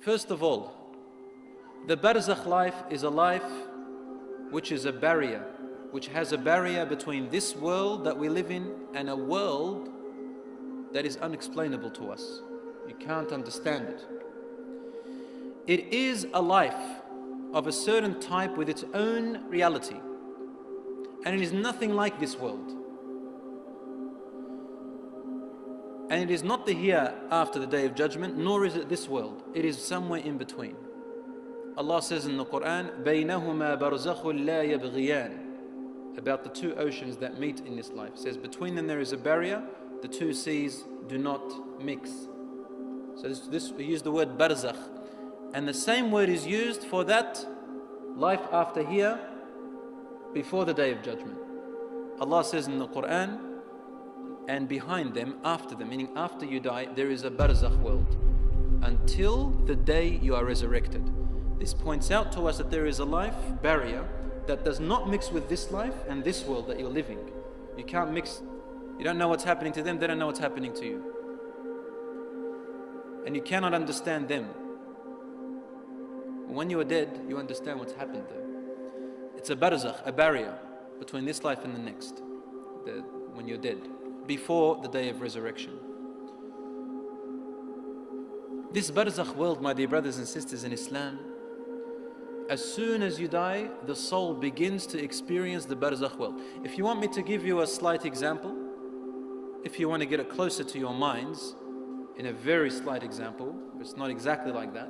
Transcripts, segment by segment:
First of all, the Barzakh life is a life which is a barrier, which has a barrier between this world that we live in and a world that is unexplainable to us. You can't understand it. It is a life of a certain type with its own reality, and it is nothing like this world. And it is not the here after the Day of Judgment, nor is it this world. It is somewhere in between. Allah says in the Quran, بَيْنَهُمَا بَرْزَخٌ لَا يَبْغِيَانِ, about the two oceans that meet in this life. It says between them there is a barrier, the two seas do not mix. So we use the word Barzakh. And the same word is used for that life after here, before the Day of Judgment. Allah says in the Quran, and behind them, after them, meaning after you die, there is a Barzakh world until the day you are resurrected. This points out to us that there is a life barrier that does not mix with this life and this world that you're living. You can't mix. You don't know what's happening to them, they don't know what's happening to you. And you cannot understand them. When you are dead, you understand what's happened there. It's a Barzakh, a barrier between this life and the next, when you're dead, before the day of resurrection. This Barzakh world, my dear brothers and sisters in Islam, as soon as you die, the soul begins to experience the Barzakh world. If you want me to give you a slight example, if you want to get it closer to your minds, in a very slight example, it's not exactly like that.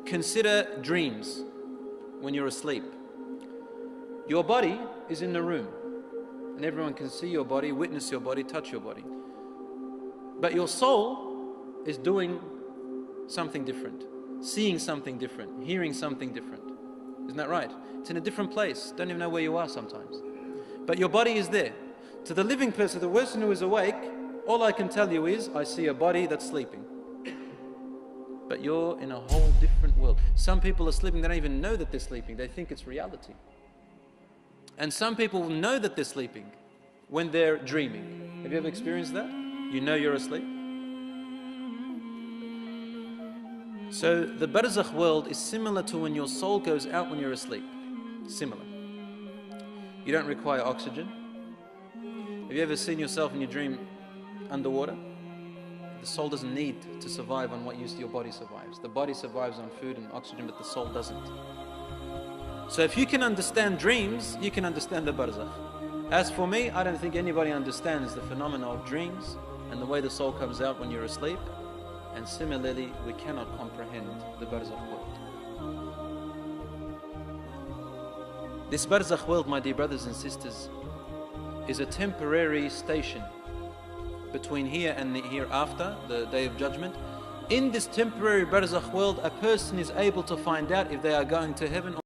Consider dreams when you're asleep. Your body is in the room, and everyone can see your body, witness your body, touch your body. But your soul is doing something different, seeing something different, hearing something different. Isn't that right? It's in a different place. Don't even know where you are sometimes. But your body is there. To the living person, the person who is awake, all I can tell you is, I see a body that's sleeping. But you're in a whole different world. Some people are sleeping, they don't even know that they're sleeping. They think it's reality. And some people know that they're sleeping when they're dreaming. Have you ever experienced that? You know you're asleep. So the Barzakh world is similar to when your soul goes out when you're asleep. Similar. You don't require oxygen. Have you ever seen yourself in your dream underwater? The soul doesn't need to survive on what your body survives. The body survives on food and oxygen, but the soul doesn't. So if you can understand dreams, you can understand the Barzakh. As for me, I don't think anybody understands the phenomena of dreams and the way the soul comes out when you're asleep. And similarly, we cannot comprehend the Barzakh world. This Barzakh world, my dear brothers and sisters, is a temporary station between here and the hereafter, the Day of Judgment. In this temporary Barzakh world, a person is able to find out if they are going to heaven